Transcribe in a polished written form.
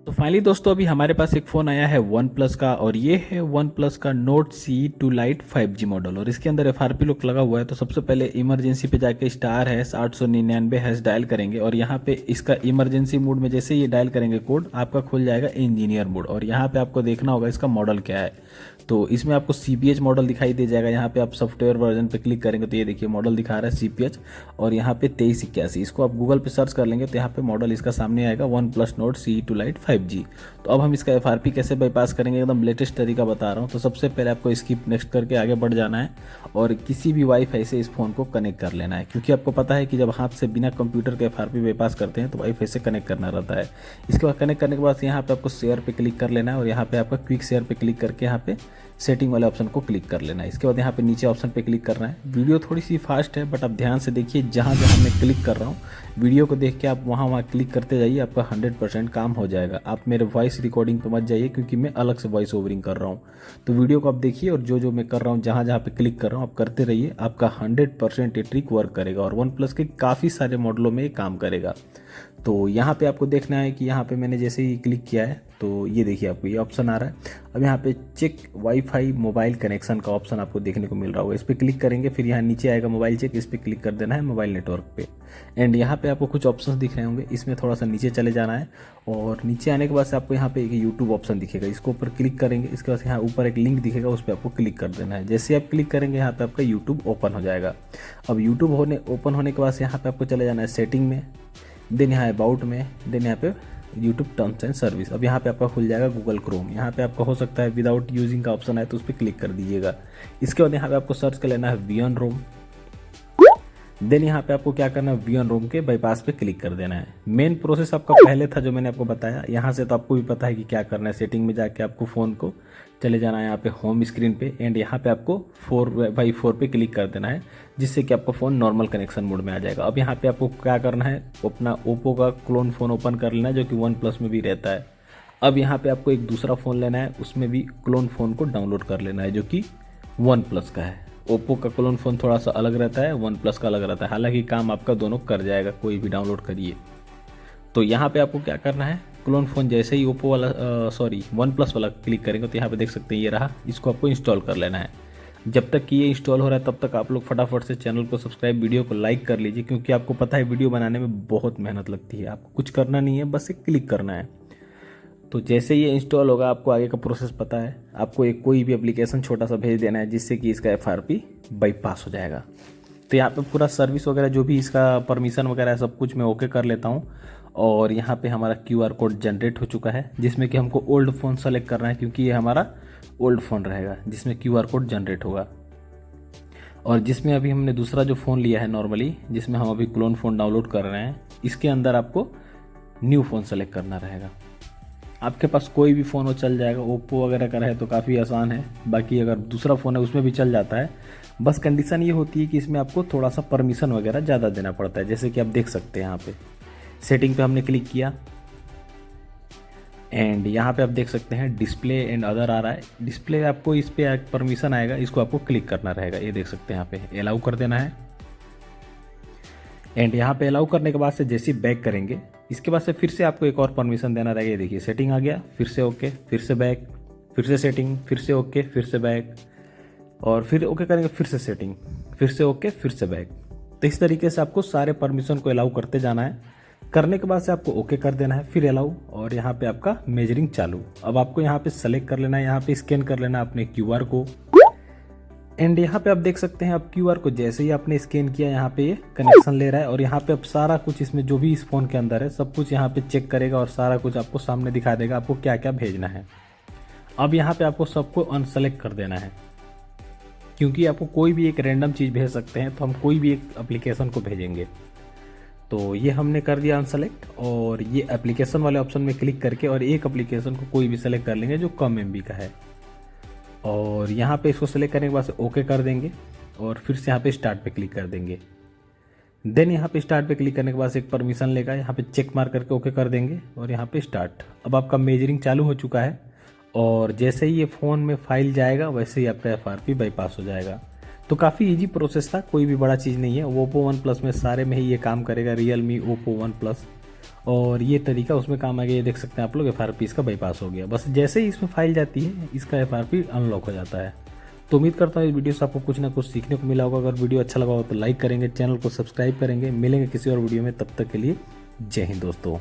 तो फाइनली दोस्तों अभी हमारे पास एक फ़ोन आया है वन प्लस का और ये है वन प्लस का note C2 light 5G model और इसके अंदर FRP लुक लगा हुआ है। तो सबसे पहले इमरजेंसी पे जाके *899# डायल करेंगे और यहाँ पे इसका इमरजेंसी मोड में जैसे ये डायल करेंगे कोड आपका खुल जाएगा इंजीनियर मोड और यहाँ पे आपको देखना होगा इसका मॉडल क्या है। तो इसमें आपको CPH मॉडल दिखाई दे जाएगा। यहाँ पे आप सॉफ्टवेयर वर्जन पे क्लिक करेंगे तो ये देखिए मॉडल दिखा रहा है CPH और यहाँ पे 2381। इसको आप गूगल पे सर्च कर लेंगे तो यहाँ पे मॉडल इसका सामने आएगा one plus note C2 light 5G। तो अब हम इसका FRP कैसे बाईपास करेंगे एकदम लेटेस्ट तरीका बता रहा हूँ। तो सबसे पहले आपको स्किप नेक्स्ट करके आगे बढ़ जाना है और किसी भी वाईफाई से इस फ़ोन को कनेक्ट कर लेना है, क्योंकि आपको पता है कि जब हाथ से बिना कंप्यूटर के FRP बाईपास करते हैं तो वाईफाई से कनेक्ट करना रहता है। इसके बाद कनेक्ट करने के बाद यहाँ पे आपको शेयर पे क्लिक कर लेना है और यहाँ पे आपका क्विक शेयर पे क्लिक करके यहाँ पे सेटिंग वाले ऑप्शन को क्लिक कर लेना है। इसके बाद यहाँ पे नीचे ऑप्शन पे क्लिक करना है। वीडियो थोड़ी सी फास्ट है बट आप ध्यान से देखिए, जहाँ जहाँ मैं क्लिक कर रहा हूँ वीडियो को देख के आप वहाँ वहाँ क्लिक करते जाइए, आपका 100% काम हो जाएगा। आप मेरे वॉइस रिकॉर्डिंग पे मत जाइए क्योंकि मैं अलग से वॉइस ओवरिंग कर रहा हूँ। तो वीडियो को आप देखिए और जो जो मैं कर रहा हूँ जहाँ जहाँ पे क्लिक कर रहा हूँ आप करते रहिए, आपका 100% ये ट्रिक वर्क करेगा और वन प्लस के काफ़ी सारे मॉडलों में ये काम करेगा। तो यहाँ पे आपको देखना है कि यहाँ पे मैंने जैसे ही क्लिक किया है तो ये देखिए आपको ये ऑप्शन आ रहा है। अब यहाँ पे चेक वाईफाई मोबाइल कनेक्शन का ऑप्शन आपको देखने को मिल रहा होगा। इस पर क्लिक करेंगे, फिर यहाँ नीचे आएगा मोबाइल चेक, इस पर क्लिक कर देना है मोबाइल नेटवर्क पे। एंड यहाँ पे आपको कुछ ऑप्शंस दिख रहे होंगे, इसमें थोड़ा सा नीचे चले जाना है और नीचे आने के बाद से आपको यहाँ पे एक यूट्यूब ऑप्शन दिखेगा, इसको ऊपर क्लिक करेंगे। इसके बाद यहाँ ऊपर एक लिंक दिखेगा, उस पर आपको क्लिक कर देना है। जैसे आप क्लिक करेंगे यहाँ पे आपका यूट्यूब ओपन हो जाएगा। अब यूट्यूब ओपन होने के बाद यहाँ पे आपको चले जाना है सेटिंग में, देन यहाँ अबाउट में, देन यहाँ पे यूट्यूब टर्म्स एंड सर्विस। अब यहाँ पे आपका खुल जाएगा गूगल क्रोम। यहाँ पे आपका हो सकता है विदाउट यूजिंग का ऑप्शन है तो उस पर क्लिक कर दीजिएगा। इसके बाद यहाँ पे आपको सर्च कर लेना है वीएन रोम। देन यहाँ पे आपको क्या करना है, वीएन रोम के बाईपास पे क्लिक कर देना है। मेन प्रोसेस आपका पहले था जो मैंने आपको बताया, यहाँ से तो आपको भी पता है कि क्या करना है। सेटिंग में जाके आपको फ़ोन को चले जाना है यहाँ पे होम स्क्रीन पे एंड यहाँ पे आपको 4x4 पे क्लिक कर देना है, जिससे कि आपका फ़ोन नॉर्मल कनेक्शन मोड में आ जाएगा। अब यहाँ पे आपको क्या करना है, अपना ओप्पो का क्लोन फ़ोन ओपन कर लेना है जो कि वन प्लस में भी रहता है। अब यहाँ पे आपको एक दूसरा फ़ोन लेना है, उसमें भी क्लोन फ़ोन को डाउनलोड कर लेना है जो कि वन प्लस का है। ओप्पो का क्लोन फ़ोन थोड़ा सा अलग रहता है, वन प्लस का अलग रहता है, हालांकि काम आपका दोनों कर जाएगा, कोई भी डाउनलोड करिए। तो यहाँ पे आपको क्या करना है, क्लोन फ़ोन जैसे ही ओप्पो वाला वन प्लस वाला क्लिक करेंगे तो यहाँ पे देख सकते हैं ये रहा, इसको आपको इंस्टॉल कर लेना है। जब तक कि ये इंस्टॉल हो रहा है तब तक आप लोग फटाफट से चैनल को सब्सक्राइब, वीडियो को लाइक कर लीजिए, क्योंकि आपको पता है वीडियो बनाने में बहुत मेहनत लगती है। आपको कुछ करना नहीं है, बस एक क्लिक करना है। तो जैसे ये इंस्टॉल होगा आपको आगे का प्रोसेस पता है, आपको एक कोई भी एप्लीकेशन छोटा सा भेज देना है जिससे कि इसका FRP बाईपास हो जाएगा। तो यहाँ पे पूरा सर्विस वगैरह जो भी इसका परमिशन वगैरह है सब कुछ मैं ओके कर लेता हूँ और यहाँ पे हमारा QR कोड जनरेट हो चुका है, जिसमें कि हमको ओल्ड फ़ोन सेलेक्ट करना है क्योंकि ये हमारा ओल्ड फ़ोन रहेगा जिसमें QR कोड जनरेट होगा। और जिसमें अभी हमने दूसरा जो फ़ोन लिया है नॉर्मली, जिसमें हम अभी क्लोन फ़ोन डाउनलोड कर रहे हैं, इसके अंदर आपको न्यू फ़ोन सेलेक्ट करना रहेगा। आपके पास कोई भी फ़ोन हो चल जाएगा, ओप्पो वगैरह का रहे तो काफ़ी आसान है, बाकी अगर दूसरा फ़ोन है उसमें भी चल जाता है। बस कंडीशन ये होती है कि इसमें आपको थोड़ा सा परमिशन वगैरह ज़्यादा देना पड़ता है, जैसे कि आप देख सकते हैं यहाँ पे सेटिंग पे हमने क्लिक किया एंड यहाँ पे आप देख सकते हैं डिस्प्ले एंड अदर आ रहा है। डिस्प्ले आपको इस पर परमिशन आएगा, इसको आपको क्लिक करना रहेगा। ये देख सकते हैं यहाँ पे अलाउ कर देना है एंड यहाँ पे अलाउ करने के बाद से जैसे बैक करेंगे इसके बाद से फिर से आपको एक और परमिशन देना रहेगा। ये देखिए सेटिंग आ गया, फिर से ओके, फिर से बैक, फिर से सेटिंग, फिर से ओके, फिर से बैक और फिर ओके करेंगे, फिर से सेटिंग, फिर से ओके, फिर से बैक। तो इस तरीके से आपको सारे परमिशन को अलाउ करते जाना है। करने के बाद से आपको ओके कर देना है, फिर अलाउ और यहाँ पे आपका मेजरिंग चालू। अब आपको यहाँ पे सेलेक्ट कर लेना है, यहाँ पे स्कैन कर लेना है अपने QR को एंड यहाँ पे आप देख सकते हैं आप QR को जैसे ही आपने स्कैन किया यहाँ पे ये कनेक्शन ले रहा है और यहाँ पे अब सारा कुछ इसमें जो भी इस फ़ोन के अंदर है सब कुछ यहाँ पे चेक करेगा और सारा कुछ आपको सामने दिखा देगा आपको क्या क्या भेजना है। अब यहाँ पे आपको सबको अनसेलेक्ट कर देना है, क्योंकि आपको कोई भी एक रैंडम चीज़ भेज सकते हैं, तो हम कोई भी एक एप्लीकेशन को भेजेंगे। तो ये हमने कर दिया अनसेलेक्ट और ये एप्लीकेशन वाले ऑप्शन में क्लिक करके और एक एप्लीकेशन को कोई भी सेलेक्ट कर लेंगे जो कम MB का है और यहाँ पे इसको सेलेक्ट करने के बाद ओके कर देंगे और फिर से यहाँ पे स्टार्ट पे क्लिक कर देंगे। देन यहाँ पे स्टार्ट पे क्लिक करने के बाद एक परमिशन लेगा, यहाँ पे चेक मार्क करके ओके कर देंगे और यहाँ पे स्टार्ट। अब आपका मेजरिंग चालू हो चुका है और जैसे ही ये फ़ोन में फाइल जाएगा वैसे ही आपका FRP बाईपास हो जाएगा। तो काफ़ी इजी प्रोसेस था, कोई भी बड़ा चीज़ नहीं है। ओप्पो वन प्लस में सारे में ही ये काम करेगा, रियलमी, ओप्पो, वन प्लस और ये तरीका उसमें काम आ गया। ये देख सकते हैं आप लोग, FRP इसका बाईपास हो गया। बस जैसे ही इसमें फाइल जाती है इसका FRP अनलॉक हो जाता है। तो उम्मीद करता हूँ इस वीडियो से आपको कुछ ना कुछ सीखने को मिला होगा। अगर वीडियो अच्छा लगा हो तो लाइक करेंगे, चैनल को सब्सक्राइब करेंगे। मिलेंगे किसी और वीडियो में, तब तक के लिए जय हिंद दोस्तों।